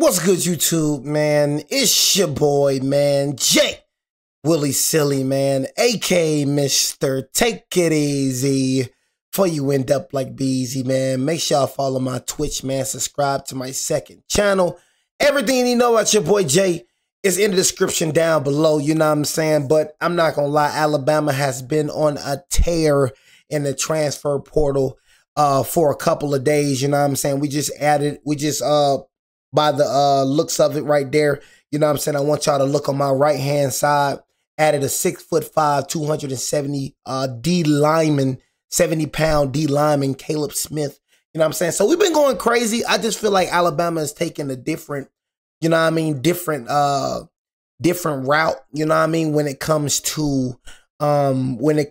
What's good, YouTube, man? It's your boy, man, Jay Willie Silly, man, aka Mr. Take It Easy. Before you end up like Beezy, man, make sure y'all follow my Twitch, man. Subscribe to my second channel. Everything you know about your boy Jay is in the description down below, you know what I'm saying? But I'm not gonna lie, Alabama has been on a tear in the transfer portal for a couple of days, you know what I'm saying? By the looks of it right there, you know what I'm saying? I want y'all to look on my right-hand side. Added a 6'5", 270 D lineman, 70-pound D lineman, Caleb Smith. You know what I'm saying? So we've been going crazy. I just feel like Alabama is taking a different, you know what I mean, different route, you know what I mean, when it comes to the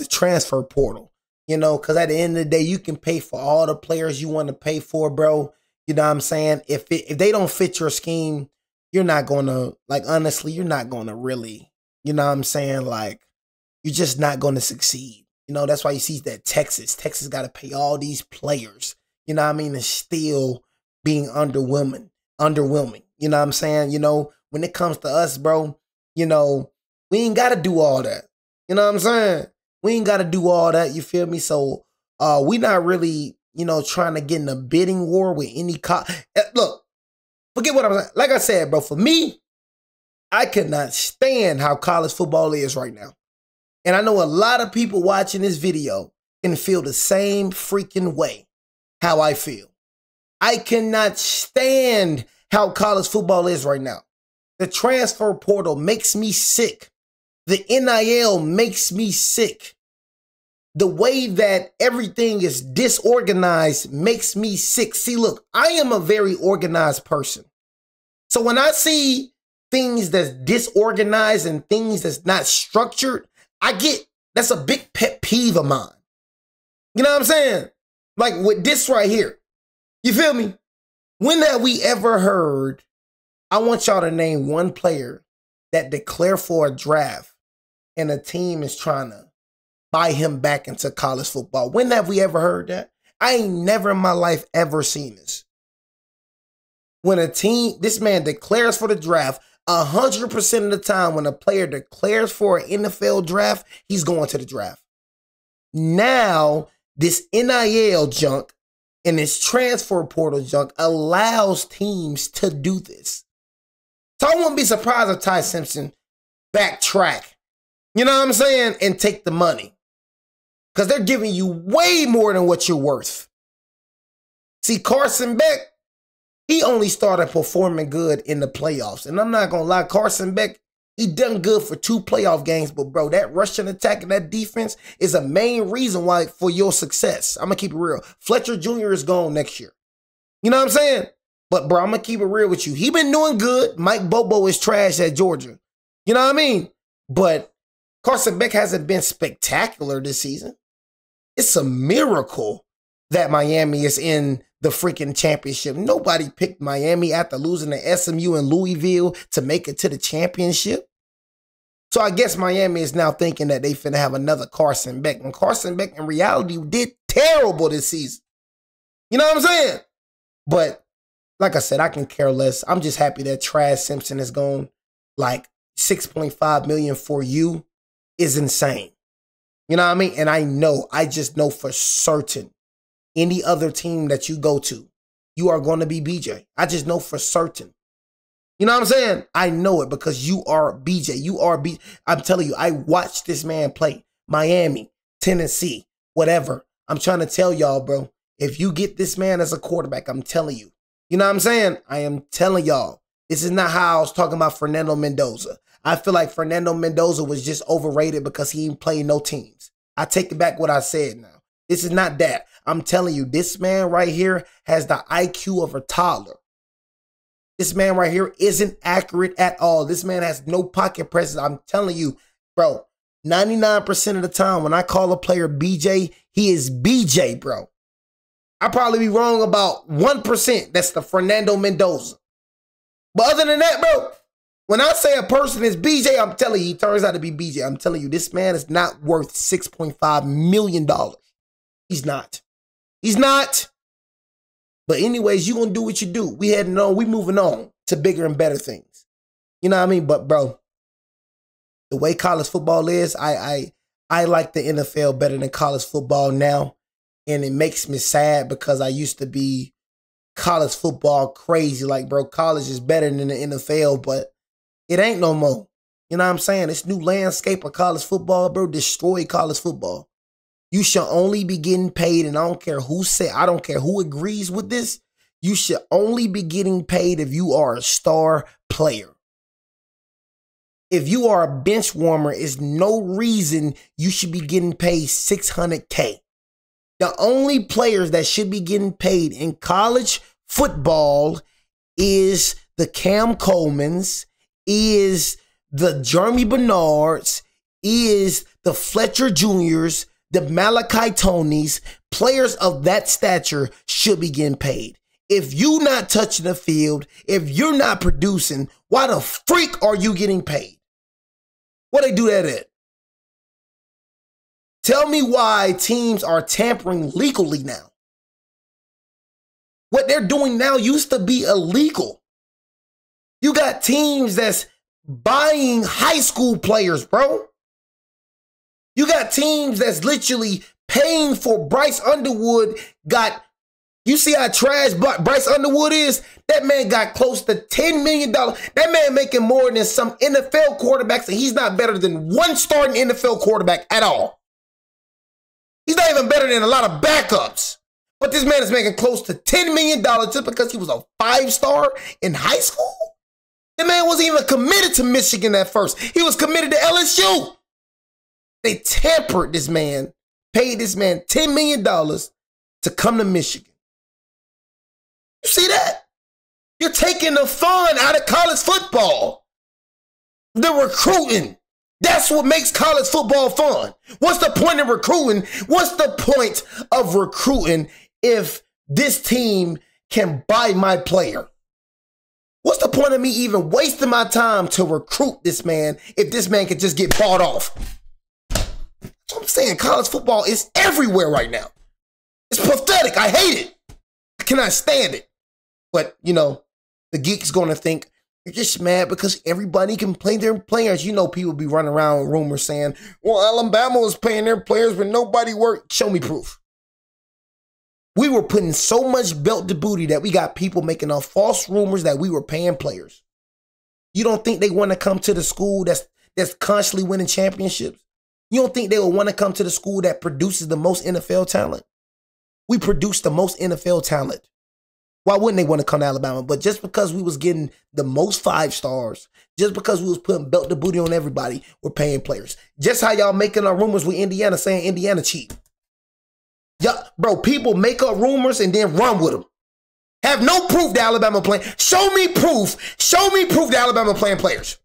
transfer portal. You know, because at the end of the day, you can pay for all the players you want to pay for, bro. You know what I'm saying? If they don't fit your scheme, you're not going to, like, honestly, you're not going to really, you know what I'm saying? Like, you're just not going to succeed. You know, that's why you see that Texas got to pay all these players, you know what I mean, and still being underwhelming. You know what I'm saying? You know, when it comes to us, bro, you know, we ain't got to do all that. You know what I'm saying? We ain't got to do all that, you feel me? So we not really, you know, trying to get in a bidding war with any look, forget what I'm saying. Like I said, bro, for me, I cannot stand how college football is right now. And I know a lot of people watching this video can feel the same freaking way how I feel. I cannot stand how college football is right now. The transfer portal makes me sick. The NIL makes me sick. The way that everything is disorganized makes me sick. See, look, I am a very organized person. So when I see things that's disorganized and things that's not structured, that's a big pet peeve of mine. You know what I'm saying? Like with this right here. You feel me? When have we ever heard, I want y'all to name one player that declared for a draft and a team is trying to buy him back into college football? When have we ever heard that? I ain't never in my life ever seen this. When this man declares for the draft, 100% of the time when a player declares for an NFL draft, he's going to the draft. Now, this NIL junk and this transfer portal junk allows teams to do this. So I wouldn't be surprised if Ty Simpson backtrack, you know what I'm saying, and take the money. Because they're giving you way more than what you're worth. See, Carson Beck, he only started performing good in the playoffs. And I'm not going to lie, Carson Beck, he done good for 2 playoff games. But, bro, that rushing attack and that defense is a main reason why for your success. I'm going to keep it real. Fletcher Jr. is gone next year. You know what I'm saying? But, bro, I'm going to keep it real with you. He been doing good. Mike Bobo is trash at Georgia. You know what I mean? But Carson Beck hasn't been spectacular this season. It's a miracle that Miami is in the freaking championship. Nobody picked Miami after losing to SMU and Louisville to make it to the championship. So I guess Miami is now thinking that they finna have another Carson Beck. And Carson Beck in reality did terrible this season. You know what I'm saying? But like I said, I can care less. I'm just happy that Trash Simpson is gone. Like $6.5 million for you is insane. You know what I mean? And I just know for certain, any other team that you go to, you are going to be BJ. I just know for certain. You know what I'm saying? I know it because you are BJ. I'm telling you, I watched this man play. Miami, Tennessee, whatever. I'm trying to tell y'all, bro, if you get this man as a quarterback, I'm telling you. You know what I'm saying? I am telling y'all. This is not how I was talking about Fernando Mendoza. I feel like Fernando Mendoza was just overrated because he ain't played no teams. I take it back what I said now. This is not that. I'm telling you, this man right here has the IQ of a toddler. This man right here isn't accurate at all. This man has no pocket presence. I'm telling you, bro, 99% of the time when I call a player BJ, he is BJ, bro. I probably be wrong about 1%. That's the Fernando Mendoza. But other than that, bro, when I say a person is BJ, I'm telling you, he turns out to be BJ. I'm telling you, this man is not worth $6.5 million. He's not. He's not. But anyways, you gonna do what you do. We heading on. We moving on to bigger and better things. You know what I mean? But bro, the way college football is, I like the NFL better than college football now. And it makes me sad because I used to be college football crazy. Like, bro, college is better than the NFL, but it ain't no more. You know what I'm saying? This new landscape of college football, bro, destroyed college football. You should only be getting paid, and I don't care who say, I don't care who agrees with this. You should only be getting paid if you are a star player. If you are a bench warmer, it's no reason you should be getting paid $600K. The only players that should be getting paid in college football is the Cam Colemans, is the Jeremy Bernards, is the Fletcher Juniors, the Malachi Tonys. Players of that stature should be getting paid. If you're not touching the field, if you're not producing, why the freak are you getting paid? What they do that at? Tell me why teams are tampering legally now. What they're doing now used to be illegal. You got teams that's buying high school players, bro. You got teams that's literally paying for Bryce Underwood. You see how trash Bryce Underwood is? That man got close to $10 million. That man making more than some NFL quarterbacks, and he's not better than one starting NFL quarterback at all. He's not even better than a lot of backups. But this man is making close to $10 million just because he was a 5-star in high school? The man wasn't even committed to Michigan at first. He was committed to LSU. They tampered this man, paid this man $10 million to come to Michigan. You see that? You're taking the fun out of college football. The recruiting. That's what makes college football fun. What's the point of recruiting? What's the point of recruiting if this team can buy my player? What's the point of me even wasting my time to recruit this man if this man could just get bought off? That's what I'm saying. College football is everywhere right now. It's pathetic. I hate it. I cannot stand it. But, you know, the geek's going to think, you're just mad because everybody can play their players. You know, people be running around with rumors saying, well, Alabama was paying their players, but nobody worked. Show me proof. We were putting so much belt to booty that we got people making up false rumors that we were paying players. You don't think they want to come to the school that's constantly winning championships? You don't think they will want to come to the school that produces the most NFL talent? We produce the most NFL talent. Why wouldn't they want to come to Alabama? But just because we was getting the most 5-stars, just because we was putting belt to booty on everybody, we're paying players. Just how y'all making our rumors with Indiana saying Indiana cheap. Yeah, bro, people make up rumors and then run with them. Have no proof that Alabama playing. Show me proof. Show me proof that Alabama playing players.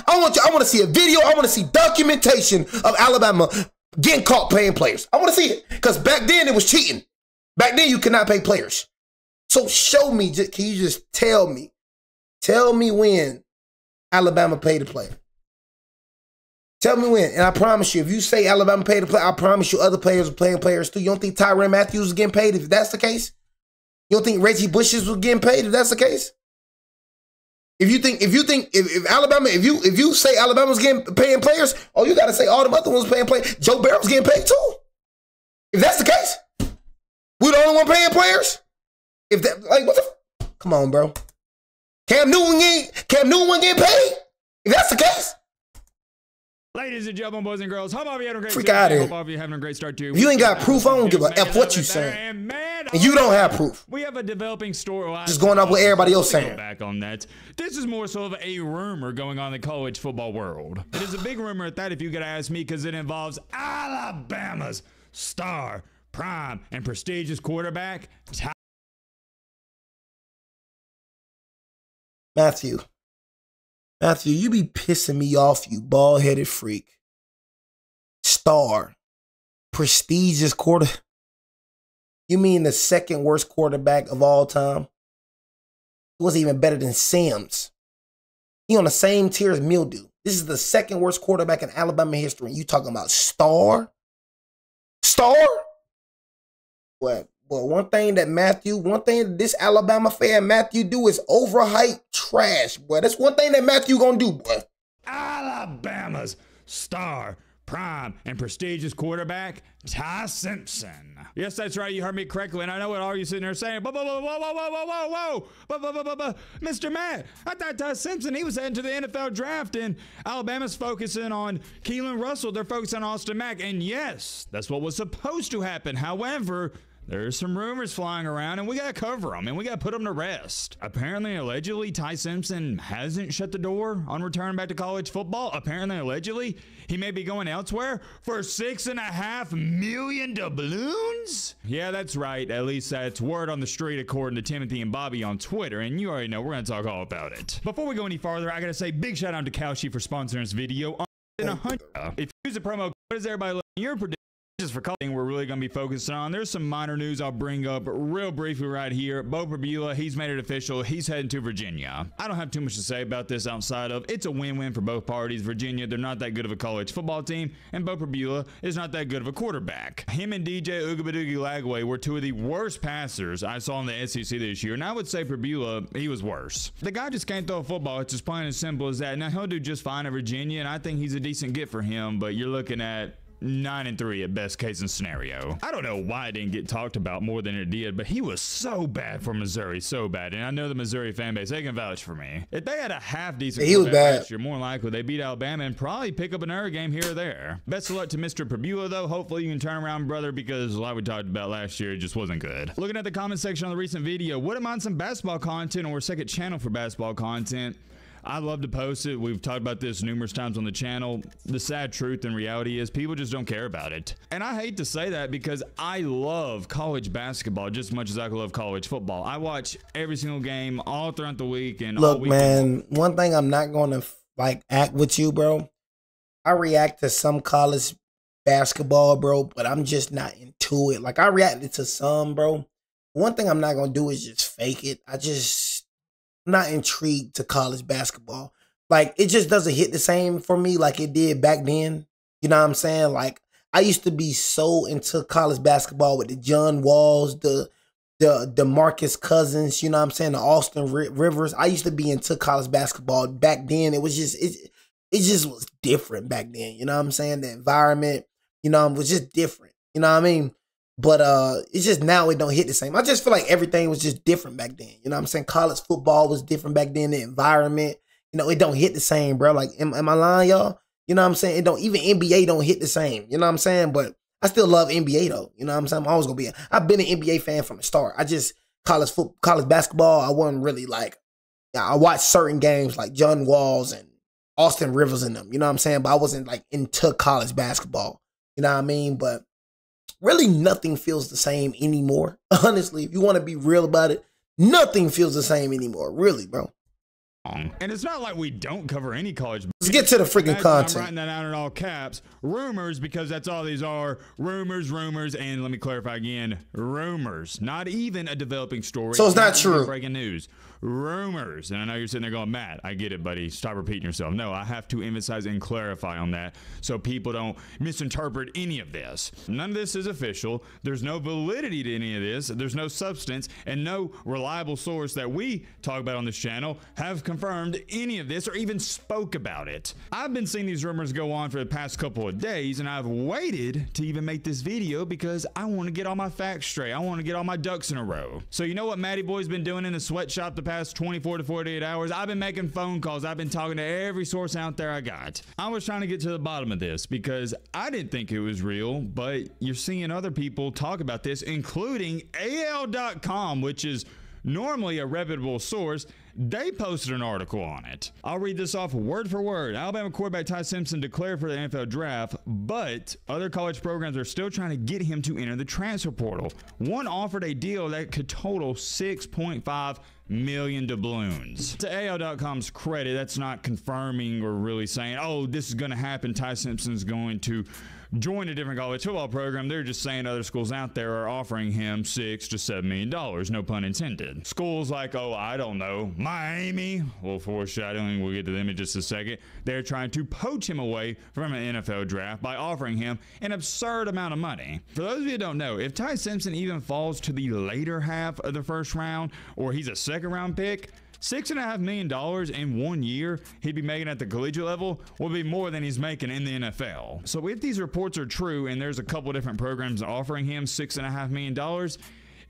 I want to see a video. I want to see documentation of Alabama getting caught paying players. I want to see it. Because back then it was cheating. Back then you could not pay players. So show me, can you just tell me? Tell me when Alabama paid a player. Tell me when. And I promise you, if you say Alabama paid a player, I promise you other players are playing players too. You don't think Tyrann Matthews was getting paid if that's the case? You don't think Reggie Bushes was getting paid if that's the case? If you say Alabama's paying players, oh, you got to say all them other ones paying players. Joe Barrow's getting paid too. If that's the case, we the only one paying players? If that, like, what the? Come on, bro. Cam Newton getting paid? If that's the case. Ladies and gentlemen, boys and girls, how about you having a great freak out here. Hope all of you having a great start to If you ain't got proof, I don't give a F what you saying. And you don't have proof. We have a developing story. Just going off what everybody else saying. Back on that. This is more so of a rumor going on in the college football world. It is a big rumor at that, if you could ask me, because it involves Alabama's star, prime, and prestigious quarterback, Matthew, you be pissing me off, you bald-headed freak. Star. Prestigious quarter. You mean the second worst quarterback of all time? He wasn't even better than Sims. He on the same tier as Mildew. This is the second worst quarterback in Alabama history. And you talking about star? Star? Well, But one thing this Alabama fan Matthew do is overhype trash, boy. That's one thing that Matthew gonna do, boy. Alabama's star, prime, and prestigious quarterback, Ty Simpson. Yes, that's right. You heard me correctly. And I know what all you sitting there saying. Whoa. Mr. Matt, I thought Ty Simpson, he was heading to the NFL draft, and Alabama's focusing on Keelan Russell. They're focusing on Austin Mack. And yes, that's what was supposed to happen. However, there's some rumors flying around, and we got to cover them, and we got to put them to rest. Apparently, allegedly, Ty Simpson hasn't shut the door on returning back to college football. Apparently, allegedly, he may be going elsewhere for $6.5 million doubloons. Yeah, that's right. At least that's word on the street, according to Timothy and Bobby on Twitter, and you already know we're going to talk all about it. Before we go any farther, I got to say big shout out to Kalshi for sponsoring this video. If you use the promo code, what is everybody looking? Your prediction for calling we're really going to be focusing on. There's some minor news I'll bring up real briefly right here. Beau Pribula, he's made it official. He's heading to Virginia. I don't have too much to say about this outside of it's a win-win for both parties. Virginia, they're not that good of a college football team, and Beau Pribula is not that good of a quarterback. Him and DJ Ugabadoogie Lagway were two of the worst passers I saw in the SEC this year, and I would say Pribula, he was worse. The guy just can't throw a football. It's as plain as simple as that. Now, he'll do just fine at Virginia, and I think he's a decent get for him, but you're looking at 9-3 at best case in scenario. I don't know why it didn't get talked about more than it did, but he was so bad for Missouri, so bad. And I know the Missouri fan base, they can vouch for me. If they had a half decent last year, more likely they beat Alabama and probably pick up another game here or there. Best of luck to Mr. Pribula, though. Hopefully you can turn around, brother, because like we talked about last year, it just wasn't good. Looking at the comment section on the recent video, wouldn't mind some basketball content or a second channel for basketball content. I love to post it. We've talked about this numerous times on the channel. The sad truth and reality is people just don't care about it. And I hate to say that because I love college basketball just as much as I love college football. I watch every single game all throughout the week and all weekend. Man, one thing I'm not going to act with you, bro. I react to some college basketball, bro, but I'm just not into it. Like I reacted to some, bro. One thing I'm not going to do is just fake it. I'm not intrigued to college basketball. Like, it just doesn't hit the same for me like it did back then. You know what I'm saying? Like, I used to be so into college basketball with the John Walls, the Marcus Cousins, you know what I'm saying, the Austin Rivers. I used to be into college basketball back then. It was just, it just was different back then. You know what I'm saying? The environment, you know, was just different. You know what I mean? But it's just now it don't hit the same. I just feel like everything was just different back then. You know what I'm saying? College football was different back then. The environment, you know, it don't hit the same, bro. Like, am I lying, y'all? You know what I'm saying? It don't, even NBA don't hit the same. You know what I'm saying? But I still love NBA though. You know what I'm saying? I'm always gonna be. I've been an NBA fan from the start. I just college basketball. I wasn't really like. I watched certain games like John Walls and Austin Rivers in them. You know what I'm saying? But I wasn't like into college basketball. You know what I mean? But really, nothing feels the same anymore. Honestly, if you want to be real about it, nothing feels the same anymore. Really, bro. And it's not like we don't cover any college. Let's get to the freaking content. I'm writing that out in all caps. Rumors, because that's all these are. Rumors, and let me clarify again. Rumors. Not even a developing story. So it's not true. Breaking news. Rumors. And I know you're sitting there going, Matt, I get it, buddy. Stop repeating yourself. No, I have to emphasize and clarify on that so people don't misinterpret any of this. None of this is official. There's no validity to any of this. There's no substance, and no reliable source that we talk about on this channel have confirmed any of this or even spoke about it. I've been seeing these rumors go on for the past couple of days, and I've waited to even make this video because I want to get all my facts straight. I want to get all my ducks in a row. So you know what Matty Boy's been doing in the sweatshop the past 24 to 48 hours? I've been making phone calls. I've been talking to every source out there I got. I was trying to get to the bottom of this because I didn't think it was real, but you're seeing other people talk about this, including AL.com, which is normally a reputable source. They posted an article on it. I'll read this off word for word. Alabama quarterback Ty Simpson declared for the NFL draft, but other college programs are still trying to get him to enter the transfer portal. One offered a deal that could total $6.5 million doubloons. To AL.com's credit, that's not confirming or really saying, oh, this is going to happen. Ty Simpson's going to join a different college football program. They're just saying other schools out there are offering him $6 to $7 million, no pun intended. Schools like, oh, I don't know, Miami, well, foreshadowing, we'll get to them in just a second. They're trying to poach him away from an NFL draft by offering him an absurd amount of money. For those of you who don't know, if Ty Simpson even falls to the later half of the first round, or he's a second round pick, $6.5 million in 1 year he'd be making at the collegiate level will be more than he's making in the NFL. So if these reports are true and there's a couple different programs offering him $6.5 million,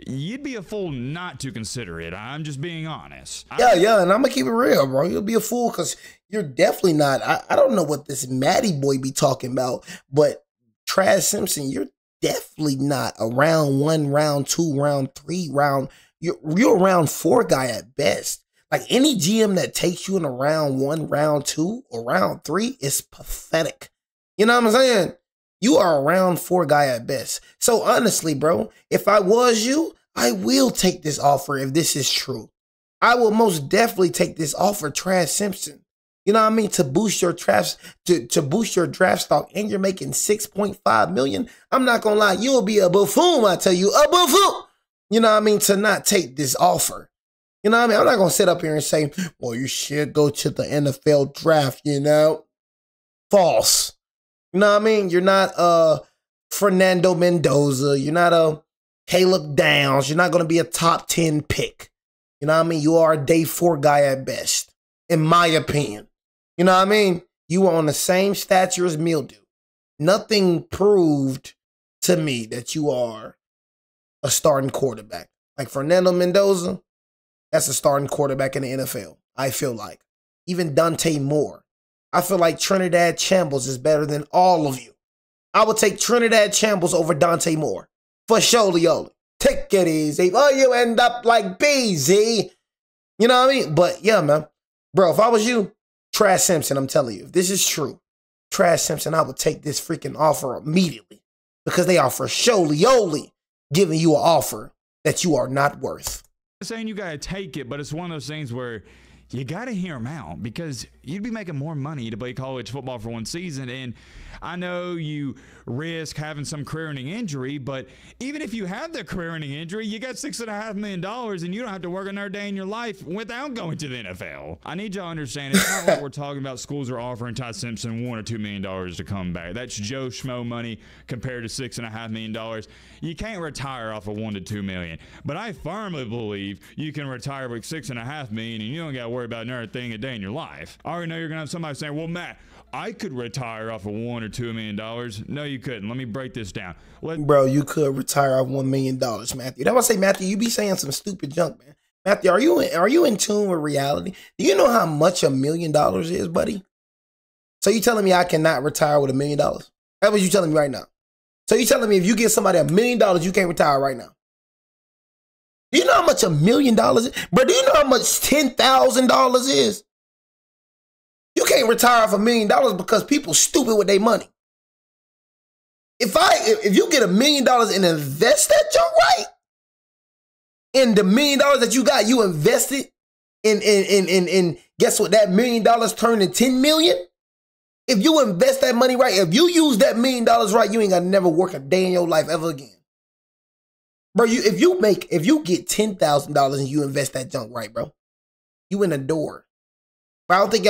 you'd be a fool not to consider it. I'm just being honest. Yeah, and I'm gonna keep it real, bro. You'll be a fool because you're definitely not. I don't know what this Matty boy be talking about, but Trash Simpson, you're definitely not a round 1, round 2, round 3, you're a round 4 guy at best. Like any GM that takes you in a round 1, round 2, or round 3 is pathetic. You know what I'm saying? You are a round 4 guy at best. So honestly, bro, if I was you, I will take this offer if this is true. I will most definitely take this offer, Trash Simpson. You know what I mean? To boost your draft, to boost your draft stock, and you're making $6.5 million. I'm not gonna lie, you'll be a buffoon. I tell you, a buffoon. You know what I mean? To not take this offer. You know what I mean? I'm not going to sit up here and say, well, you should go to the NFL draft, you know? False. You know what I mean? You're not Fernando Mendoza. You're not a Caleb Downs. You're not going to be a top 10 pick. You know what I mean? You are a day 4 guy at best, in my opinion. You know what I mean? You are on the same stature as Mildew. Nothing proved to me that you are a starting quarterback. Like Fernando Mendoza, that's a starting quarterback in the NFL, I feel like. Even Dante Moore. I feel like Trinidad Chambles is better than all of you. I would take Trinidad Chambles over Dante Moore. For surely. Take it easy. Oh, you end up like BZ. You know what I mean? But yeah, man. Bro, if I was you, Trash Simpson, I'm telling you, if this is true, Trash Simpson, I would take this freaking offer immediately. Because they are for surely giving you an offer that you are not worth. Saying you gotta take it, but it's one of those things where you gotta hear him out because you'd be making more money to play college football for one season. And I know you risk having some career-ending injury, but even if you have the career-ending injury, you got $6.5 million and you don't have to work another day in your life without going to the NFL. I need y'all to understand, it's not like we're talking about schools are offering Ty Simpson $1 or $2 million to come back. That's Joe Schmo money compared to $6.5 million. You can't retire off of $1 to $2 million, but I firmly believe you can retire with $6.5 million and you don't got to worry about another thing a day in your life. I already know you're gonna have somebody saying, well, Matt, I could retire off of $1 or $2 million. No, you couldn't. Let me break this down. Bro, you could retire off $1 million, Matthew. That's why I say, Matthew, you be saying some stupid junk, man. Matthew, are you in tune with reality? Do you know how much $1 million is, buddy? So you telling me I cannot retire with $1 million? That's what you telling me right now. So you telling me if you give somebody $1 million, you can't retire right now? Do you know how much $1 million is? Bro, do you know how much $10,000 is? You can't retire off $1 million because people stupid with their money. If you get $1 million and invest that junk right, and the $1 million that you got, you invested in guess what? That $1 million turned into $10 million. If you invest that money right, if you use that $1 million right, you ain't gonna never work a day in your life ever again. Bro, if you get $10,000 and you invest that junk right, bro, you in the door. But I don't think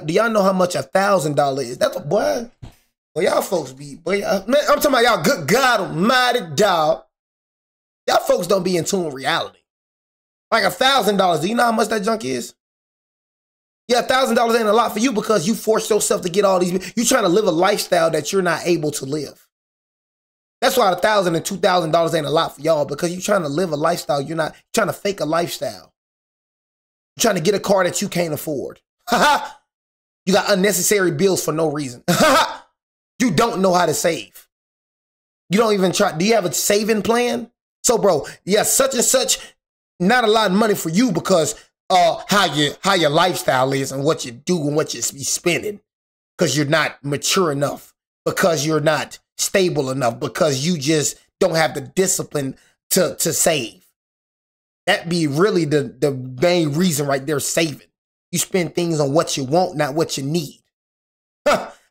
do y'all know how much $1,000 is? That's a boy. Well, y'all folks man, I'm talking about y'all, good God almighty, dog. Y'all folks don't be in tune with reality. Like $1,000, do you know how much that junk is? Yeah, $1,000 ain't a lot for you because you forced yourself to get all these. You're trying to live a lifestyle that you're not able to live. That's why $1,000 and $2,000 ain't a lot for y'all, because you're trying to live a lifestyle. You're not trying to fake a lifestyle. You're trying to get a car that you can't afford. You got unnecessary bills for no reason. You don't know how to save. You don't even try. Do you have a saving plan? So, bro, yeah, such and such, not a lot of money for you because how your lifestyle is and what you do and what you be spending, because you're not mature enough, because you're not stable enough, because you just don't have the discipline to save. That be really the main reason right there, saving. You spend things on what you want, not what you need.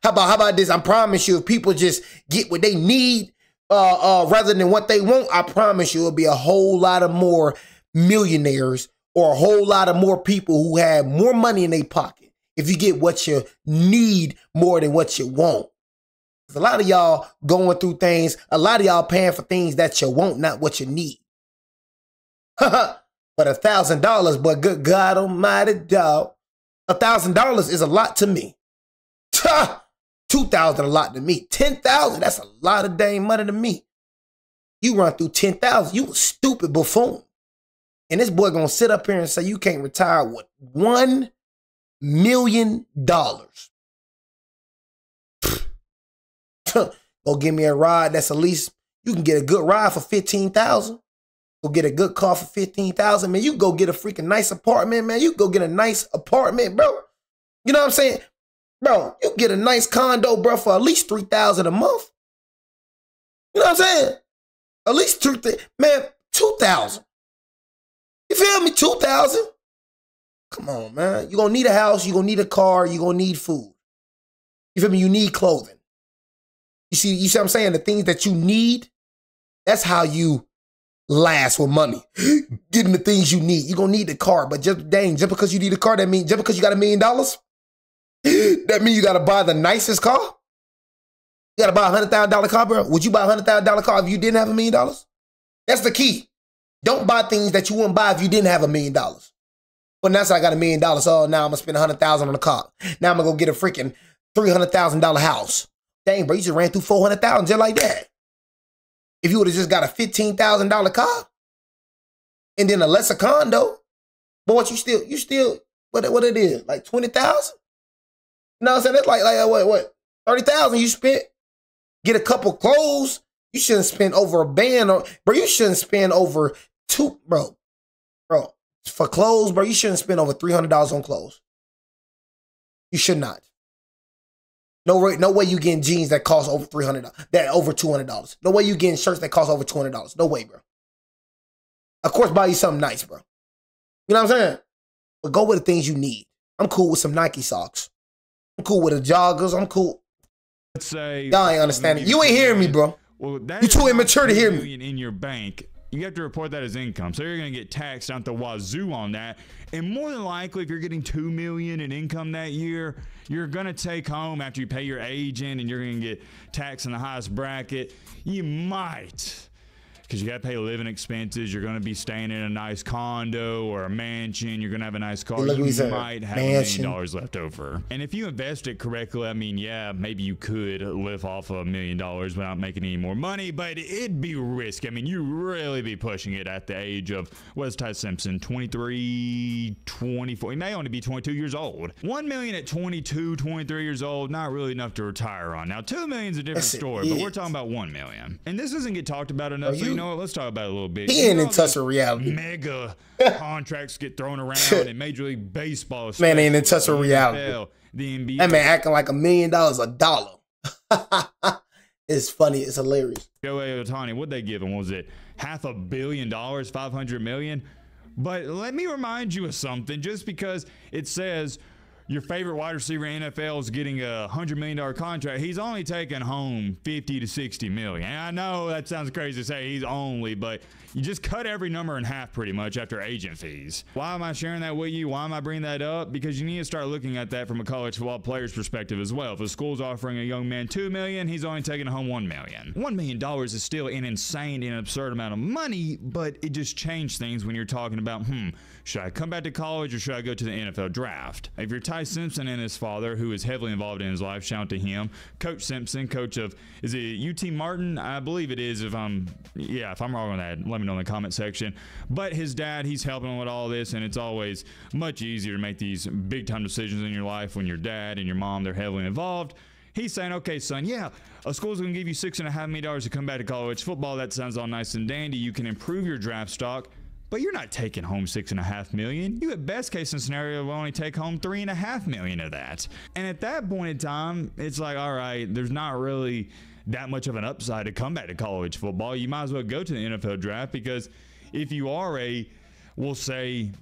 How about this? I promise you, if people just get what they need rather than what they want, I promise you it'll be a whole lot of more millionaires or a whole lot of more people who have more money in their pocket if you get what you need more than what you want. A lot of y'all going through things, a lot of y'all paying for things that you want, not what you need. But $1,000, but good God almighty, dog. $1,000 is a lot to me. 2,000 a lot to me. 10,000, that's a lot of dang money to me. You run through 10,000, you a stupid buffoon. And this boy gonna sit up here and say you can't retire with $1 million. Go give me a ride that's at least, you can get a good ride for 15,000. Go get a good car for 15,000, man. You go get a freaking nice apartment, man. You go get a nice apartment, bro. You know what I'm saying? Bro, you get a nice condo, bro, for at least 3,000 a month. You know what I'm saying? At least 2,000. Man, 2,000. You feel me? 2,000? Come on, man. You're going to need a house. You're going to need a car. You're going to need food. You feel me? You need clothing. You see what I'm saying? The things that you need, that's how you last with money. Getting the things you need. You're going to need the car, but just because you need a car, that means just because you got $1 million, that means you got to buy the nicest car? You got to buy a $100,000 car, bro? Would you buy a $100,000 car if you didn't have $1 million? That's the key. Don't buy things that you wouldn't buy if you didn't have $1 million. But now I got $1 million, so now I'm going to spend $100,000 on a car. Now I'm going to go get a freaking $300,000 house. Dang, bro, you just ran through $400,000 just like that. If you would have just got a $15,000 car and then a lesser condo, but what you still, what it is, like 20,000? You know what I'm saying? That's like what? 30,000 you spent. Get a couple clothes. You shouldn't spend over a band, bro. You shouldn't spend over bro. For clothes, bro, you shouldn't spend over $300 on clothes. You should not. No way you getting jeans that cost over $300, that over $200. No way you getting shirts that cost over $200. No way, bro. Of course, buy you something nice, bro. You know what I'm saying? But go with the things you need. I'm cool with some Nike socks. I'm cool with the joggers. I'm cool. Let's say y'all ain't understanding. You ain't hearing me, bro. Well, you too immature to hear me. In your bank, you have to report that as income. So you're going to get taxed out the wazoo on that. And more than likely, if you're getting $2 million in income that year, you're going to take home after you pay your agent and you're going to get taxed in the highest bracket. You might, because you got to pay living expenses. You're going to be staying in a nice condo or a mansion. You're going to have a nice car. You might have $1 million left over. And if you invest it correctly, I mean, yeah, maybe you could live off of $1 million without making any more money, but it'd be risky. I mean, you really be pushing it at the age of, what's Ty Simpson, 23, 24. He may only be 22 years old. $1 million at 22, 23 years old, not really enough to retire on. Now, $2 million is a different story, but we're talking about $1 million. And this doesn't get talked about enough, so you know what? Let's talk about it a little bit. He ain't in touch with reality. Mega contracts get thrown around in Major League Baseball. Man ain't in touch with reality. The NBA. That man acting like $1 million a dollar. It's funny. It's hilarious. Shohei Ohtani, what'd they give him? Was it $500 million, $500 million? But let me remind you of something. Just because it says your favorite wide receiver in NFL is getting a $100 million contract, he's only taking home $50 to $60 million. And I know that sounds crazy to say he's only, but you just cut every number in half pretty much after agent fees. Why am I sharing that with you? Why am I bringing that up? Because you need to start looking at that from a college football player's perspective as well. If a school's offering a young man $2 million, he's only taking home $1 million. $1 million is still an insane and absurd amount of money, but it just changed things when you're talking about, should I come back to college or should I go to the NFL draft? If you're Ty Simpson and his father, who is heavily involved in his life, shout out to him. Coach Simpson, coach of, is it UT Martin? I believe it is. If I'm wrong on that, let me know in the comment section. But his dad, he's helping with all this, and it's always much easier to make these big time decisions in your life when your dad and your mom, they're heavily involved. He's saying, okay, son, yeah, a school's going to give you $6.5 million to come back to college football. That sounds all nice and dandy. You can improve your draft stock, but you're not taking home $6.5 million. You, at best case scenario, will only take home $3.5 million of that. And at that point in time, it's like, all right, there's not really that much of an upside to come back to college football. You might as well go to the NFL draft, because if you are we'll say,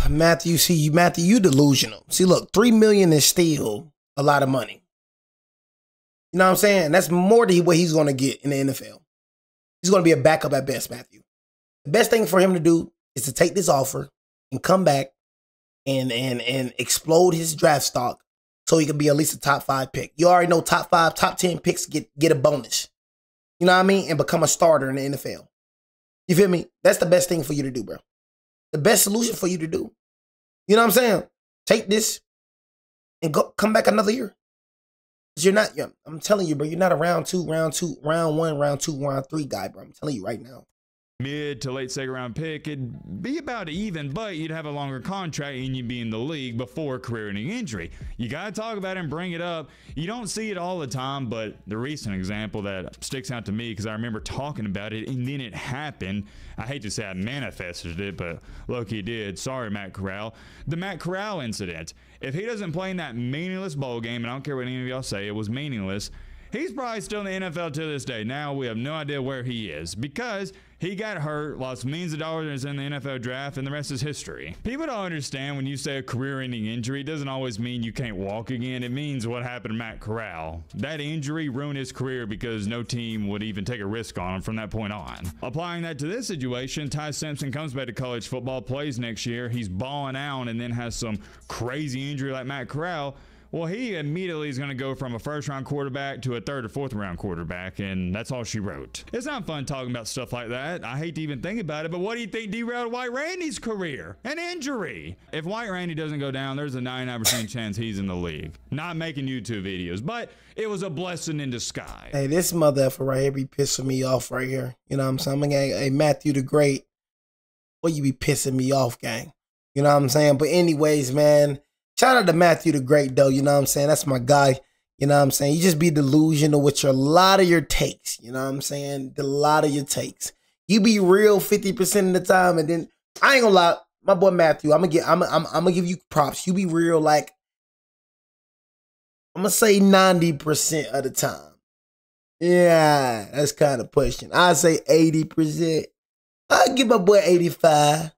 Matthew, you delusional. See, look, $3 million is still a lot of money. You know what I'm saying? That's more than what he's going to get in the NFL. He's going to be a backup at best, Matthew. The best thing for him to do is to take this offer and come back and explode his draft stock so he can be at least a top 5 pick. You already know top 5, top 10 picks get a bonus. You know what I mean? And become a starter in the NFL. You feel me? That's the best thing for you to do, bro. The best solution for you to do. You know what I'm saying? Take this and come back another year. You're not, I'm telling you, bro, you're not a round 1, round 2, round 3 guy, bro. I'm telling you right now. Mid to late second round pick, it'd be about even, but you'd have a longer contract and you'd be in the league before career-ending injury. You got to talk about it and bring it up. You don't see it all the time, but the recent example that sticks out to me, because I remember talking about it and then it happened. I hate to say I manifested it, but look, he did. Sorry, Matt Corral. The Matt Corral incident. If he doesn't play in that meaningless bowl game, and I don't care what any of y'all say, it was meaningless, he's probably still in the NFL to this day. Now we have no idea where he is because he got hurt, lost millions of dollars in the NFL draft, and the rest is history. People don't understand when you say a career-ending injury, it doesn't always mean you can't walk again. It means what happened to Matt Corral. That injury ruined his career because no team would even take a risk on him from that point on. Applying that to this situation, Ty Simpson comes back to college football, plays next year, he's balling out, and then has some crazy injury like Matt Corral. Well, he immediately is going to go from a first-round quarterback to a third or fourth-round quarterback, and that's all she wrote. It's not fun talking about stuff like that. I hate to even think about it, but what do you think derailed White Randy's career? An injury. If White Randy doesn't go down, there's a 99% chance he's in the league. Not making YouTube videos, but it was a blessing in disguise. Hey, this motherfucker right here be pissing me off right here. You know what I'm saying? I'm going to hey, Matthew the Great, boy, you be pissing me off, gang. You know what I'm saying? But anyways, man, shout out to Matthew the Great, though. You know what I'm saying? That's my guy. You know what I'm saying? You just be delusional with a lot of your takes. You know what I'm saying? A lot of your takes. You be real 50% of the time, and then I ain't gonna lie, my boy Matthew. I'm gonna give you props. You be real, like I'm gonna say 90% of the time. Yeah, that's kind of pushing. I say 80%. I give my boy 85.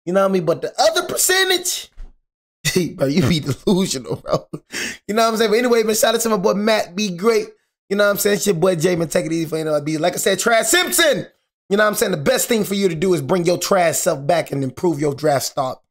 You know what I mean? But the other percentage. Bro, you be delusional, bro. You know what I'm saying? But anyway, man, shout out to my boy Matt. Be great. You know what I'm saying? It's your boy Jamin. Take it easy for you. Like I said, Trash Simpson. You know what I'm saying? The best thing for you to do is bring your trash self back and improve your draft stock.